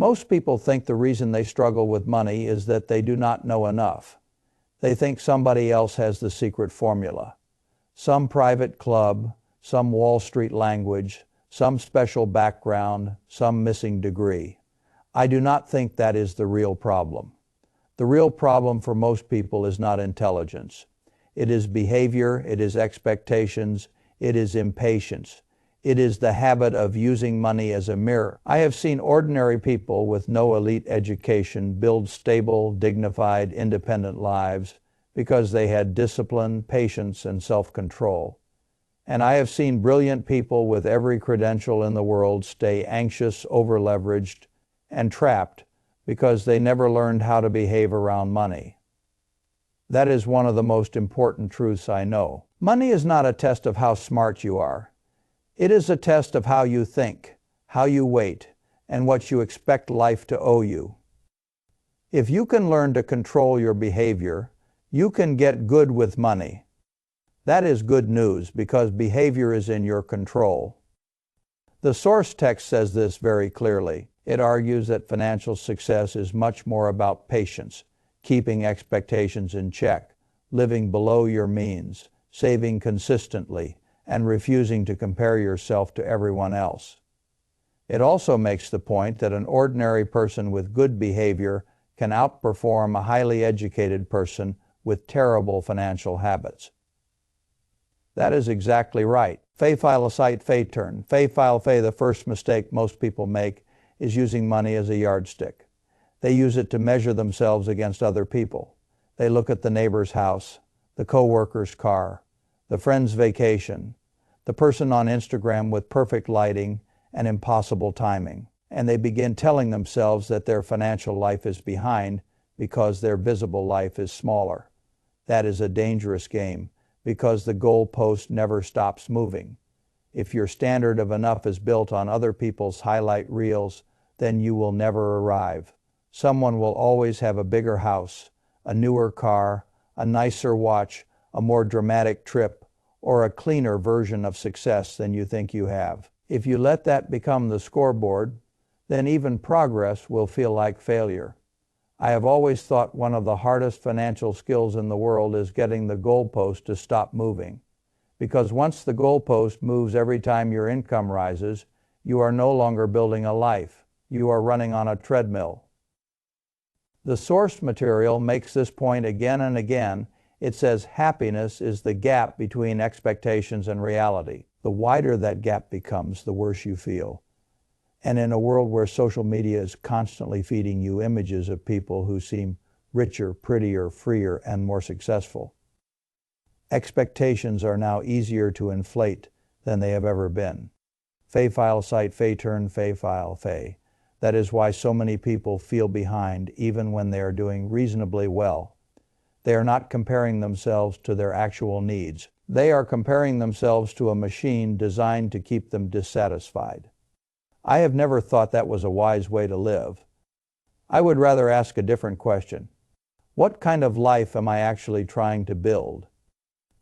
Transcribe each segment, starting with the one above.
Most people think the reason they struggle with money is that they do not know enough. They think somebody else has the secret formula. Some private club, some Wall Street language, some special background, some missing degree. I do not think that is the real problem. The real problem for most people is not intelligence. It is behavior, it is expectations, it is impatience. It is the habit of using money as a mirror. I have seen ordinary people with no elite education build stable, dignified, independent lives because they had discipline, patience, and self-control. And I have seen brilliant people with every credential in the world stay anxious, over-leveraged, and trapped because they never learned how to behave around money. That is one of the most important truths I know. Money is not a test of how smart you are. It is a test of how you think, how you wait, and what you expect life to owe you. If you can learn to control your behavior, you can get good with money. That is good news because behavior is in your control. The source text says this very clearly. It argues that financial success is much more about patience, keeping expectations in check, living below your means, saving consistently, and refusing to compare yourself to everyone else. It also makes the point that an ordinary person with good behavior can outperform a highly educated person with terrible financial habits. That is exactly right. Fay file cite fay turn. Fay file fay. The first mistake most people make is using money as a yardstick. They use it to measure themselves against other people. They look at the neighbor's house, the coworker's car, the friend's vacation, the person on Instagram with perfect lighting and impossible timing, and they begin telling themselves that their financial life is behind because their visible life is smaller. That is a dangerous game because the goalpost never stops moving. If your standard of enough is built on other people's highlight reels, then you will never arrive. Someone will always have a bigger house, a newer car, a nicer watch, a more dramatic trip, or a cleaner version of success than you think you have. If you let that become the scoreboard, then even progress will feel like failure. I have always thought one of the hardest financial skills in the world is getting the goalpost to stop moving. Because once the goalpost moves every time your income rises, you are no longer building a life. You are running on a treadmill. The source material makes this point again and again. It says happiness is the gap between expectations and reality. The wider that gap becomes, the worse you feel. And in a world where social media is constantly feeding you images of people who seem richer, prettier, freer, and more successful, expectations are now easier to inflate than they have ever been. Fay file cite fay turn fay file fay. That is why so many people feel behind even when they are doing reasonably well. They are not comparing themselves to their actual needs. They are comparing themselves to a machine designed to keep them dissatisfied. I have never thought that was a wise way to live. I would rather ask a different question. What kind of life am I actually trying to build?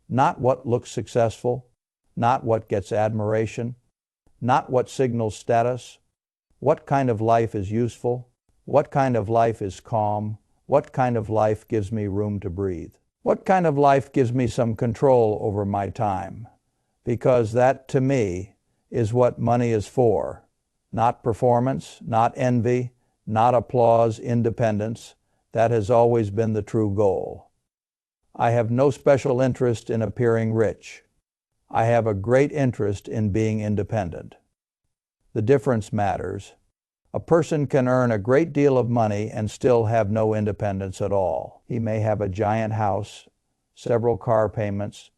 Not what looks successful, not what gets admiration, not what signals status. What kind of life is useful? What kind of life is calm? What kind of life gives me room to breathe? What kind of life gives me some control over my time? Because that, to me, is what money is for. Not performance, not envy, not applause, independence. That has always been the true goal. I have no special interest in appearing rich. I have a great interest in being independent. The difference matters. A person can earn a great deal of money and still have no independence at all. He may have a giant house, several car payments,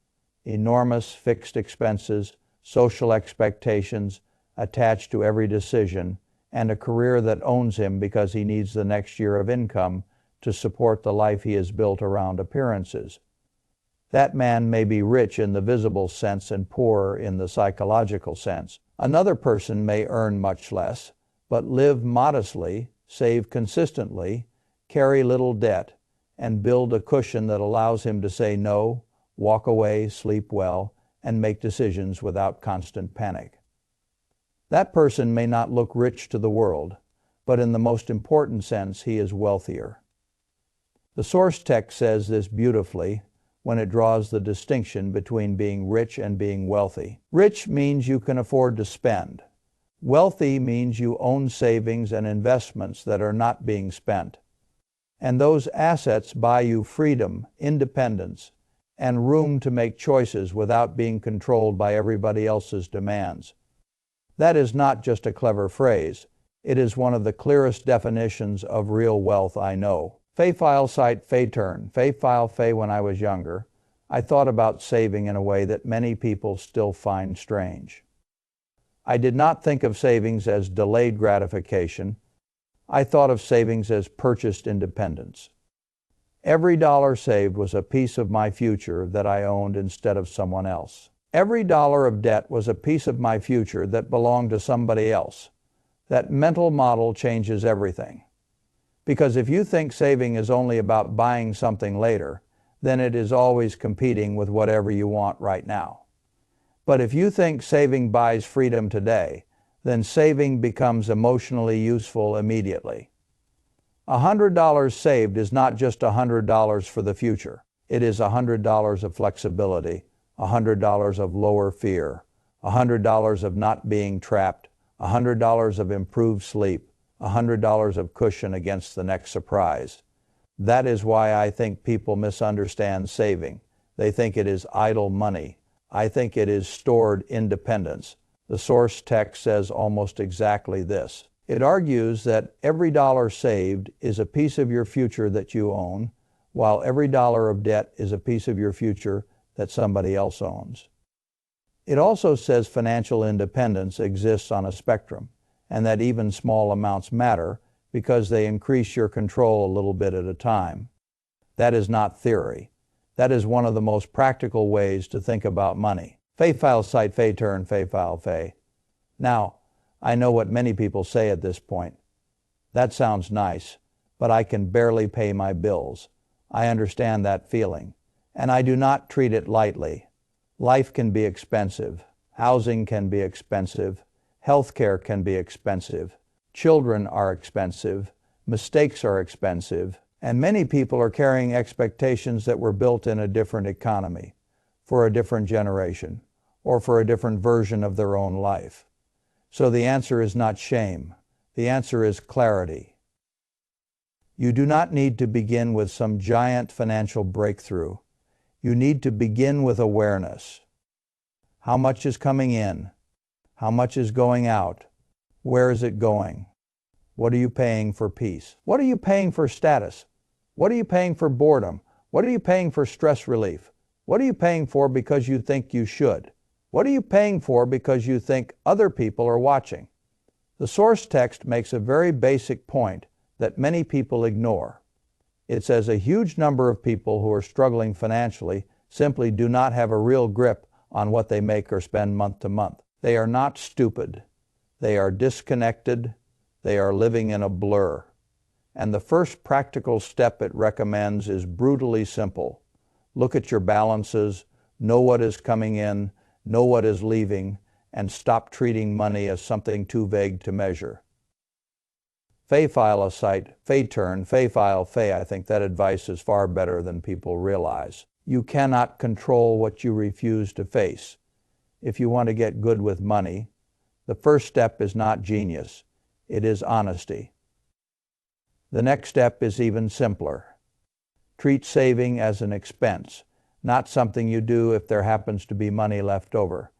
enormous fixed expenses, social expectations attached to every decision, and a career that owns him because he needs the next year of income to support the life he has built around appearances. That man may be rich in the visible sense and poor in the psychological sense. Another person may earn much less, but live modestly, save consistently, carry little debt, and build a cushion that allows him to say no, walk away, sleep well, and make decisions without constant panic. That person may not look rich to the world, but in the most important sense, he is wealthier. The source text says this beautifully when it draws the distinction between being rich and being wealthy. Rich means you can afford to spend. Wealthy means you own savings and investments that are not being spent. And those assets buy you freedom, independence, and room to make choices without being controlled by everybody else's demands. That is not just a clever phrase. It is one of the clearest definitions of real wealth I know. Fay-file site Fay-turn, Fay-file Fay. When I was younger, I thought about saving in a way that many people still find strange. I did not think of savings as delayed gratification. I thought of savings as purchased independence. Every dollar saved was a piece of my future that I owned instead of someone else. Every dollar of debt was a piece of my future that belonged to somebody else. That mental model changes everything. Because if you think saving is only about buying something later, then it is always competing with whatever you want right now. But if you think saving buys freedom today, then saving becomes emotionally useful immediately. $100 saved is not just $100 for the future. It is $100 of flexibility, $100 of lower fear, $100 of not being trapped, $100 of improved sleep, $100 of cushion against the next surprise. That is why I think people misunderstand saving. They think it is idle money. I think it is stored independence. The source text says almost exactly this. It argues that every dollar saved is a piece of your future that you own, while every dollar of debt is a piece of your future that somebody else owns. It also says financial independence exists on a spectrum, and that even small amounts matter because they increase your control a little bit at a time. That is not theory. That is one of the most practical ways to think about money. Fay-file site Fay-turn, Fay-file Fay. Now, I know what many people say at this point. That sounds nice, but I can barely pay my bills. I understand that feeling, and I do not treat it lightly. Life can be expensive. Housing can be expensive. Healthcare can be expensive. Children are expensive. Mistakes are expensive. And many people are carrying expectations that were built in a different economy, for a different generation, or for a different version of their own life. So the answer is not shame. The answer is clarity. You do not need to begin with some giant financial breakthrough. You need to begin with awareness. How much is coming in? How much is going out? Where is it going? What are you paying for peace? What are you paying for status? What are you paying for boredom? What are you paying for stress relief? What are you paying for because you think you should? What are you paying for because you think other people are watching? The source text makes a very basic point that many people ignore. It says a huge number of people who are struggling financially simply do not have a real grip on what they make or spend month to month. They are not stupid. They are disconnected. They are living in a blur. And the first practical step it recommends is brutally simple. Look at your balances, know what is coming in, know what is leaving, and stop treating money as something too vague to measure. Fay-file a site, Fay-turn, Fay-file Fay. I think that advice is far better than people realize. You cannot control what you refuse to face. If you want to get good with money, the first step is not genius. It is honesty. The next step is even simpler. Treat saving as an expense, not something you do if there happens to be money left over.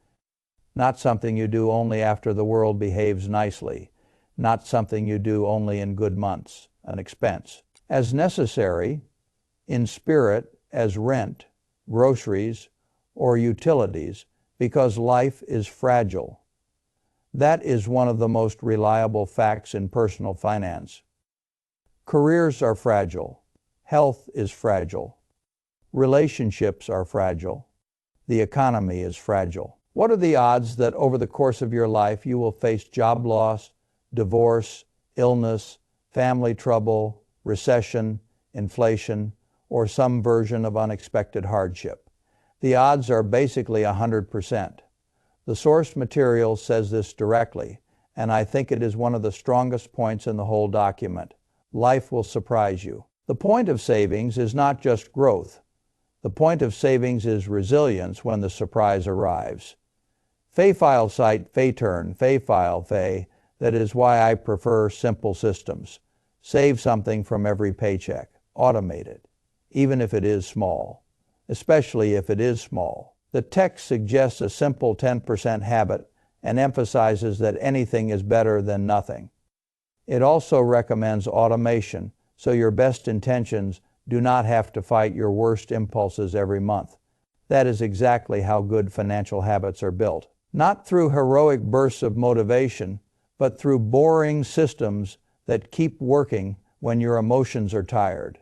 Not something you do only after the world behaves nicely. Not something you do only in good months, an expense. As necessary, in spirit, as rent, groceries, or utilities, because life is fragile. That is one of the most reliable facts in personal finance. Careers are fragile. Health is fragile. Relationships are fragile. The economy is fragile. What are the odds that over the course of your life you will face job loss, divorce, illness, family trouble, recession, inflation, or some version of unexpected hardship? The odds are basically 100%. The source material says this directly, and I think it is one of the strongest points in the whole document. Life will surprise you. The point of savings is not just growth. The point of savings is resilience when the surprise arrives. Fay-file cite, fay-turn, fay-file, fay. That is why I prefer simple systems. Save something from every paycheck. Automate it, even if it is small. Especially if it is small. The text suggests a simple 10% habit and emphasizes that anything is better than nothing. It also recommends automation, so your best intentions do not have to fight your worst impulses every month. That is exactly how good financial habits are built. Not through heroic bursts of motivation, but through boring systems that keep working when your emotions are tired.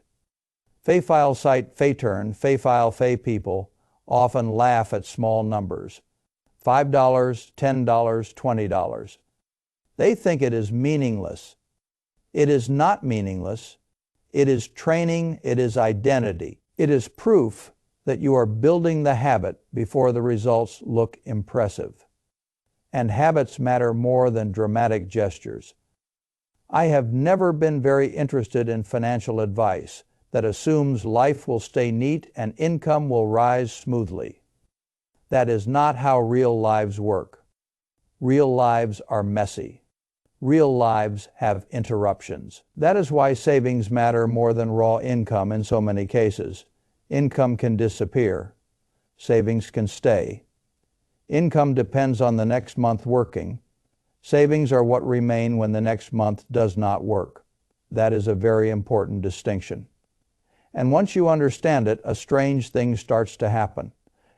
Fay-file cite, fay-turn, fay-file, fay people often laugh at small numbers. $5, $10, $20. They think it is meaningless. It is not meaningless. It is training. It is identity. It is proof that you are building the habit before the results look impressive. And habits matter more than dramatic gestures. I have never been very interested in financial advice that assumes life will stay neat and income will rise smoothly. That is not how real lives work. Real lives are messy. Real lives have interruptions. That is why savings matter more than raw income in so many cases. Income can disappear. Savings can stay. Income depends on the next month working. Savings are what remain when the next month does not work. That is a very important distinction. And once you understand it, a strange thing starts to happen.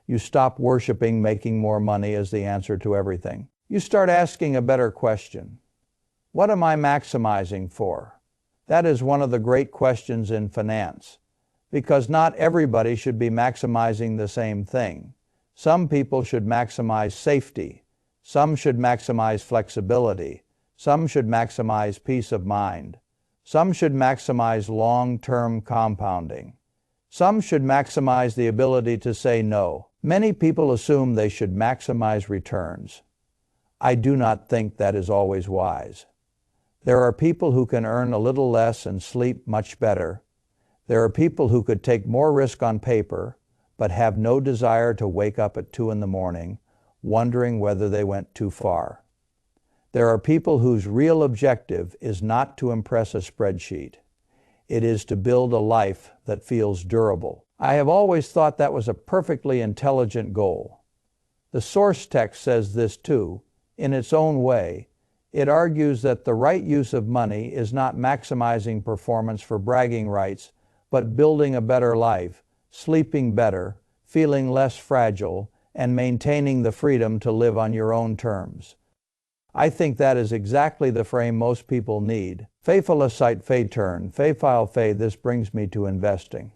You stop worshiping making more money as the answer to everything. You start asking a better question. What am I maximizing for? That is one of the great questions in finance, because not everybody should be maximizing the same thing. Some people should maximize safety. Some should maximize flexibility. Some should maximize peace of mind. Some should maximize long-term compounding. Some should maximize the ability to say no. Many people assume they should maximize returns. I do not think that is always wise. There are people who can earn a little less and sleep much better. There are people who could take more risk on paper, but have no desire to wake up at 2 a.m, wondering whether they went too far. There are people whose real objective is not to impress a spreadsheet. It is to build a life that feels durable. I have always thought that was a perfectly intelligent goal. The source text says this too, in its own way. It argues that the right use of money is not maximizing performance for bragging rights, but building a better life, sleeping better, feeling less fragile, and maintaining the freedom to live on your own terms. I think that is exactly the frame most people need. Fay-file cite, fay-turn, fay-file, fay. This brings me to investing.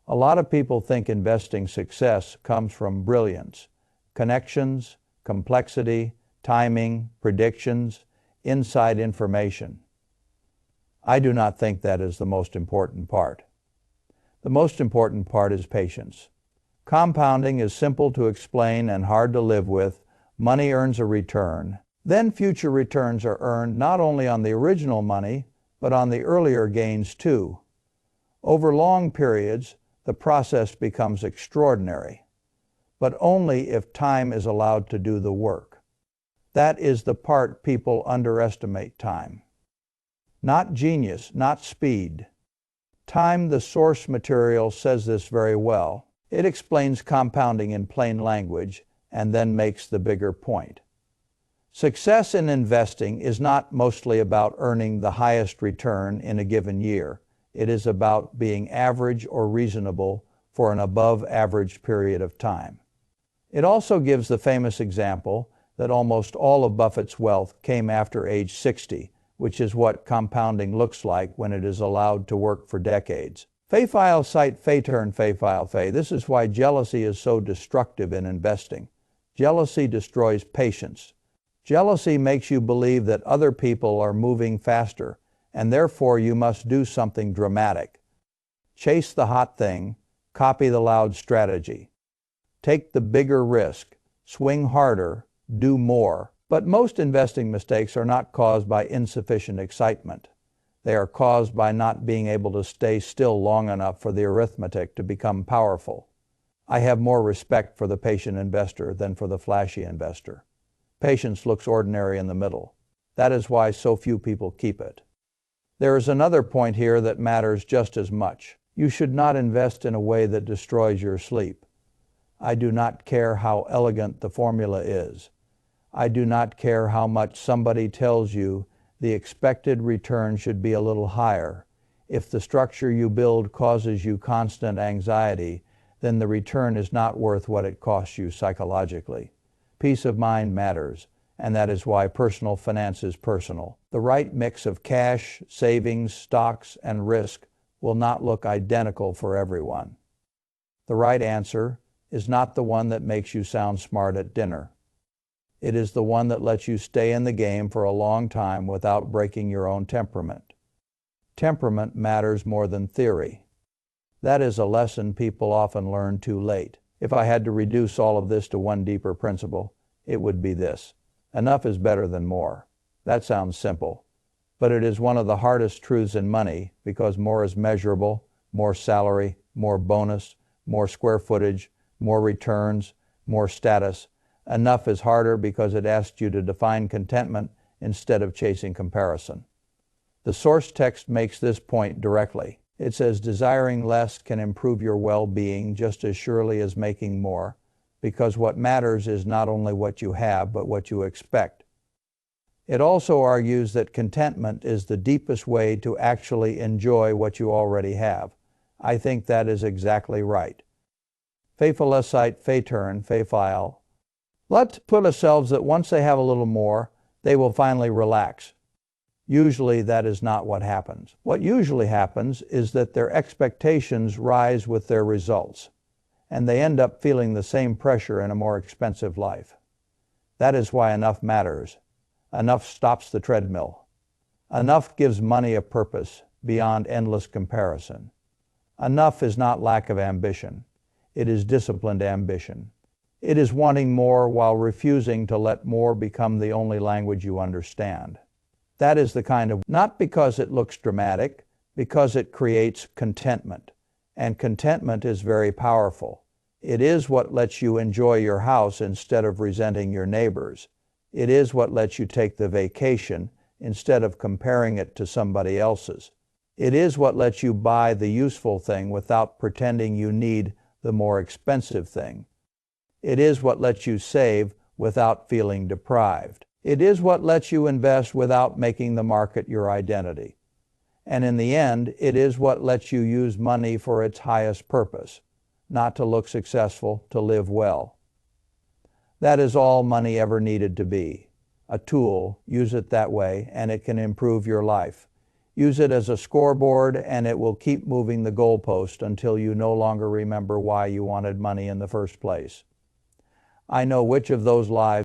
A lot of people think investing success comes from brilliance, connections, complexity, timing, predictions, inside information. I do not think that is the most important part. The most important part is patience. Compounding is simple to explain and hard to live with. Money earns a return. Then future returns are earned not only on the original money, but on the earlier gains too. Over long periods, the process becomes extraordinary, but only if time is allowed to do the work. That is the part people underestimate: time. Not genius, not speed. Time, the source material, says this very well. It explains compounding in plain language and then makes the bigger point. Success in investing is not mostly about earning the highest return in a given year. It is about being average or reasonable for an above-average period of time. It also gives the famous example that almost all of Buffett's wealth came after age 60, which is what compounding looks like when it is allowed to work for decades. Fay-file cite, fay-turn, fay-file, fay. This is why jealousy is so destructive in investing. Jealousy destroys patience. Jealousy makes you believe that other people are moving faster, and therefore you must do something dramatic. Chase the hot thing, copy the loud strategy. Take the bigger risk, swing harder, do more. But most investing mistakes are not caused by insufficient excitement. They are caused by not being able to stay still long enough for the arithmetic to become powerful. I have more respect for the patient investor than for the flashy investor. Patience looks ordinary in the middle. That is why so few people keep it. There is another point here that matters just as much. You should not invest in a way that destroys your sleep. I do not care how elegant the formula is. I do not care how much somebody tells you the expected return should be a little higher. If the structure you build causes you constant anxiety, then the return is not worth what it costs you psychologically. Peace of mind matters, and that is why personal finance is personal. The right mix of cash, savings, stocks, and risk will not look identical for everyone. The right answer is not the one that makes you sound smart at dinner. It is the one that lets you stay in the game for a long time without breaking your own temperament. Temperament matters more than theory. That is a lesson people often learn too late. If I had to reduce all of this to one deeper principle, it would be this: enough is better than more. That sounds simple, but it is one of the hardest truths in money because more is measurable, more salary, more bonus, more square footage, more returns, more status. Enough is harder because it asks you to define contentment instead of chasing comparison. The source text makes this point directly. It says desiring less can improve your well-being just as surely as making more, because what matters is not only what you have, but what you expect. It also argues that contentment is the deepest way to actually enjoy what you already have. I think that is exactly right. Faifalecite faturn, faifile. Let's put ourselves that once they have a little more, they will finally relax. Usually that is not what happens. What usually happens is that their expectations rise with their results, and they end up feeling the same pressure in a more expensive life. That is why enough matters. Enough stops the treadmill. Enough gives money a purpose beyond endless comparison. Enough is not lack of ambition. It is disciplined ambition. It is wanting more while refusing to let more become the only language you understand. That is the kind of, not because it looks dramatic, because it creates contentment. And contentment is very powerful. It is what lets you enjoy your house instead of resenting your neighbors. It is what lets you take the vacation instead of comparing it to somebody else's. It is what lets you buy the useful thing without pretending you need the more expensive thing. It is what lets you save without feeling deprived. It is what lets you invest without making the market your identity. And in the end, it is what lets you use money for its highest purpose, not to look successful, to live well. That is all money ever needed to be. A tool, use it that way, and it can improve your life. Use it as a scoreboard, and it will keep moving the goalpost until you no longer remember why you wanted money in the first place. I know which of those lives